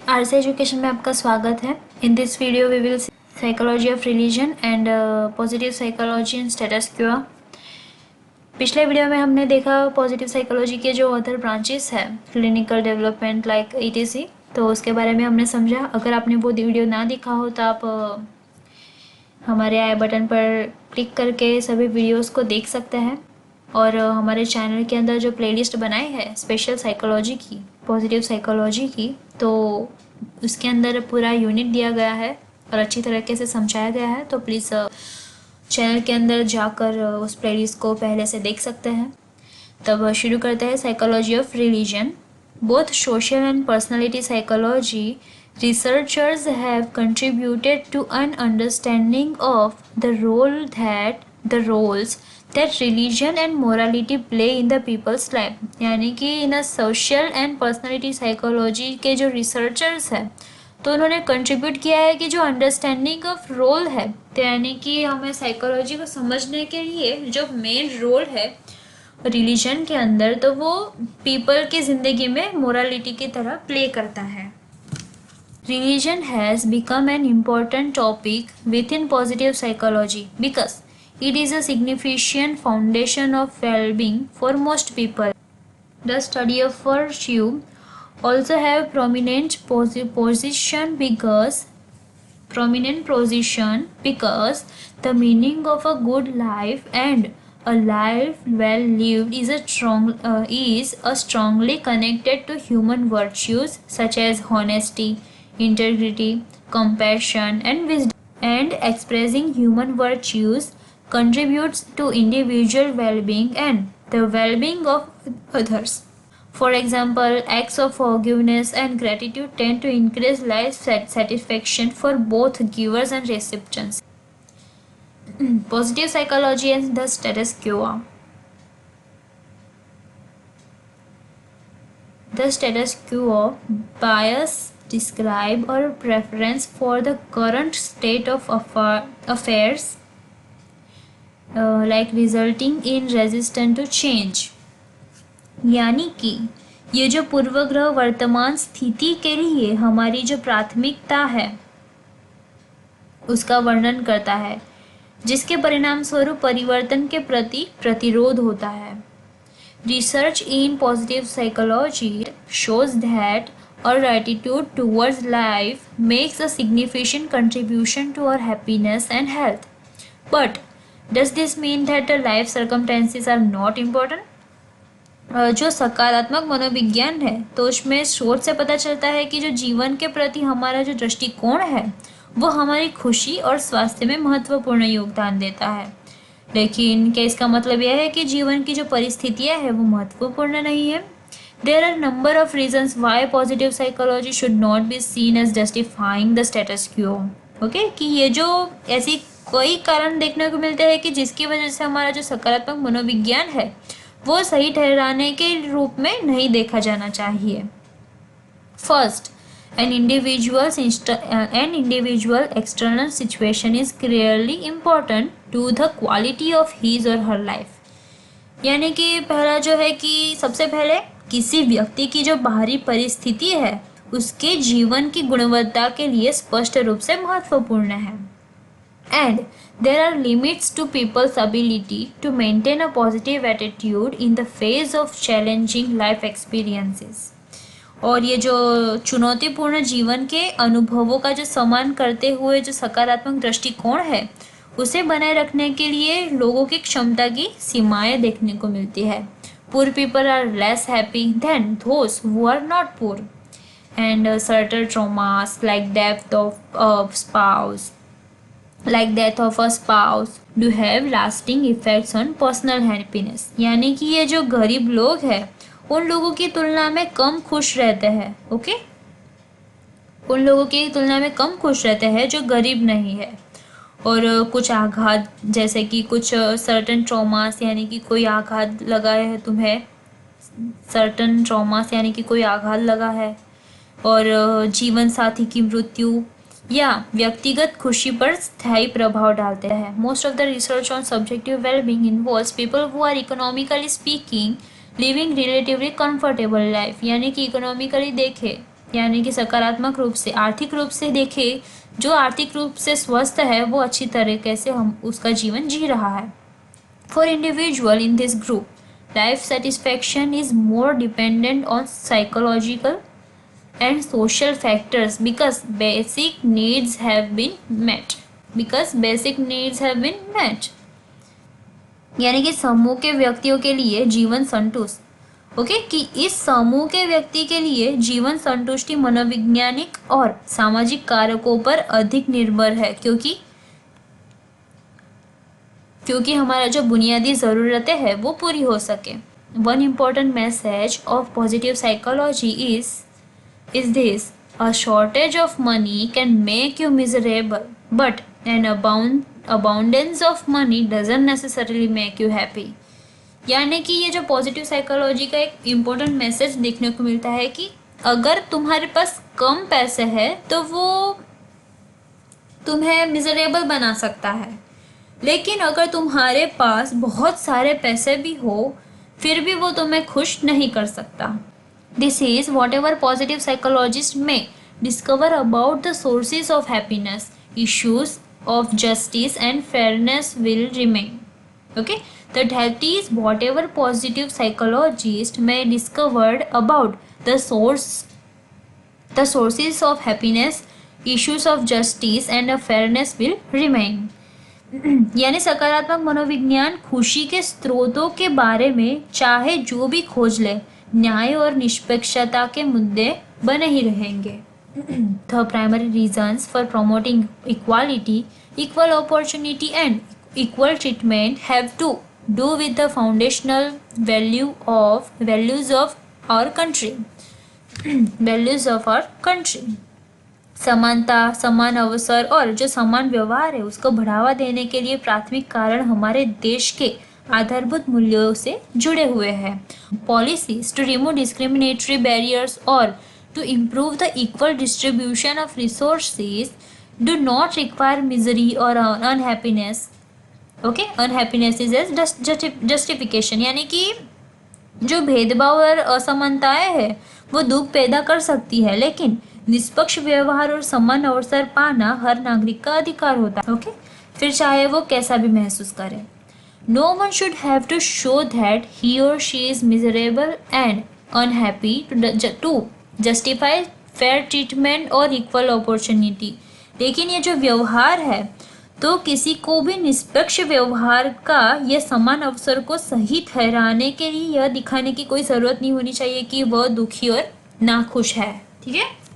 RC education में आपका स्वागत है। In this video we will see psychology of religion and positive psychology and status quo. पिछले video में हमने देखा पॉजिटिव साइकोलॉजी के जो अदर ब्रांचेस है, क्लिनिकल डेवलपमेंट लाइक ईटीसी, तो उसके बारे में हमने समझा। अगर आपने वो वीडियो ना देखा हो तो आप हमारे आई बटन पर क्लिक करके सभी वीडियोस को देख सकते हैं। और हमारे चैनल के अंदर जो प्लेलिस्ट बनाई है स्पेशल साइकोलॉजी की, पॉजिटिव साइकोलॉजी की, तो उसके अंदर पूरा यूनिट दिया गया है और अच्छी तरीके से समझाया गया है। तो प्लीज़ चैनल के अंदर जाकर उस प्लेलिस्ट को पहले से देख सकते हैं। तब शुरू करते हैं psychology of religion. Both social and personality psychology researchers have contributed to an understanding of the roles that religion and morality play in the people's life। यानी कि इन सोशल एंड पर्सनालिटी साइकोलॉजी के जो रिसर्चर्स हैं तो उन्होंने contribute किया है कि जो अंडरस्टैंडिंग ऑफ रोल है, तो यानी कि हमें साइकोलॉजी को समझने के लिए जो मेन रोल है रिलीजन के अंदर, तो वो पीपल की ज़िंदगी में मोरालिटी की तरह प्ले करता है। Religion has become an important topic within positive psychology because it is a significant foundation of well-being for most people. The study of virtue also have prominent position because the meaning of a good life and a life well lived is strongly connected to human virtues such as honesty, integrity, compassion, and wisdom. And expressing human virtues contributes to individual well-being and the well-being of others. For example, acts of forgiveness and gratitude tend to increase life satisfaction for both givers and recipients. Positive psychology and the status quo. The status quo bias describe or preference for the current state of affairs like resulting in resistance to change। यानी कि ये जो पूर्वग्रह वर्तमान स्थिति के लिए हमारी जो प्राथमिकता है उसका वर्णन करता है, जिसके परिणाम स्वरूप परिवर्तन के प्रति प्रतिरोध होता है। Research in positive psychology shows that our attitude towards life makes a significant contribution to our happiness and health. But does this mean that the life circumstances are not important? जो सकारात्मक मनोविज्ञान है तो उसमें शोध से पता चलता है कि जो जीवन के प्रति हमारा जो दृष्टिकोण है वो हमारी खुशी और स्वास्थ्य में महत्वपूर्ण योगदान देता है। लेकिन क्या इसका मतलब यह है कि जीवन की जो परिस्थितियां हैं वो महत्वपूर्ण नहीं है? There are number of reasons why positive psychology should not be seen as justifying the status quo. Okay? कि ये जो ऐसी कई कारण देखने को मिलते हैं कि जिसकी वजह से हमारा जो सकारात्मक मनोविज्ञान है वो सही ठहराने के रूप में नहीं देखा जाना चाहिए। First, an individual external situation is clearly important to the quality of his or her life। यानी कि पहला जो है कि सबसे पहले किसी व्यक्ति की जो बाहरी परिस्थिति है उसके जीवन की गुणवत्ता के लिए स्पष्ट रूप से महत्वपूर्ण है। And there are limits to people's ability to maintain a positive attitude in the phase of challenging life experiences. और ये जो चुनौतीपूर्ण जीवन के अनुभवों का जो सम्मान करते हुए जो सकारात्मक दृष्टिकोण है उसे बनाए रखने के लिए लोगों की क्षमता की सीमाएं देखने को मिलती है। Poor people are less happy than those who are not poor, and certain traumas like death of a spouse do have lasting effects on personal happiness। यानी कि ये जो गरीब लोग हैं उन लोगों की तुलना में कम खुश रहते हैं। ओके, उन लोगों की तुलना में कम खुश रहते हैं जो गरीब नहीं है। और कुछ आघात जैसे कि कुछ सर्टन ट्रॉमास यानी कि कोई आघात लगा है तुम्हें, सर्टन ट्रॉमास यानी कि कोई आघात लगा है, और जीवन साथी की मृत्यु या व्यक्तिगत खुशी पर स्थायी प्रभाव डालते हैं। Most of the research on subjective wellbeing involves people who are economically speaking living relatively comfortable life. यानी कि इकोनॉमिकली देखे यानी कि सकारात्मक रूप से, आर्थिक रूप से देखें, जो आर्थिक रूप से स्वस्थ है वो अच्छी तरीके से हम उसका जीवन जी रहा है। For individual in this group, life satisfaction is more dependent on psychological and social factors because basic needs have been met। यानी कि समूह के व्यक्तियों के लिए जीवन संतुष्ट, ओके, कि इस समूह के व्यक्ति के लिए जीवन संतुष्टि मनोवैज्ञानिक और सामाजिक कारकों पर अधिक निर्भर है, क्योंकि हमारा जो बुनियादी ज़रूरतें हैं वो पूरी हो सके। One important message of positive psychology is this: a shortage of money can make you miserable, but an abundance of money doesn't necessarily make you happy। यानी कि ये जो पॉजिटिव साइकोलॉजी का एक इम्पोर्टेंट मैसेज देखने को मिलता है कि अगर तुम्हारे पास कम पैसे हैं तो वो तुम्हें मिजरेबल बना सकता है, लेकिन अगर तुम्हारे पास बहुत सारे पैसे भी हो फिर भी वो तुम्हें खुश नहीं कर सकता। This is whatever positive psychologists may discover about the sources of happiness, issues of justice and fairness will remain. Okay, that is whatever positive psychologists may discovered about the sources of happiness, issues of justice and fairness will remain। यानी सकारात्मक मनोविज्ञान खुशी के स्रोतों के बारे में चाहे जो भी खोज ले, न्याय और निष्पक्षता के मुद्दे बने ही रहेंगे। The primary reasons for promoting equality, equal opportunity and equal treatment have to do with the foundational values of our country। values of our country, समानता, समान अवसर और जो समान व्यवहार है उसको बढ़ावा देने के लिए प्राथमिक कारण हमारे देश के आधारभूत मूल्यों से जुड़े हुए हैं। Policies to remove discriminatory barriers और to improve the equal distribution of resources do not require misery और unhappiness. Okay, unhappiness is as justification, यानी कि जो भेदभाव और असमानताएं हैं वो दुख पैदा कर सकती है, लेकिन निष्पक्ष व्यवहार और समान अवसर पाना हर नागरिक का अधिकार होता है। ओके, फिर चाहे वो कैसा भी महसूस करे। No one should have to show that he or she is miserable and unhappy to justify fair treatment or equal opportunity। लेकिन ये जो व्यवहार है तो किसी को भी निष्पक्ष व्यवहार का या समान अवसर को सही ठहराने के लिए यह दिखाने की कोई ज़रूरत नहीं होनी चाहिए कि वह दुखी और नाखुश है। ठीक है।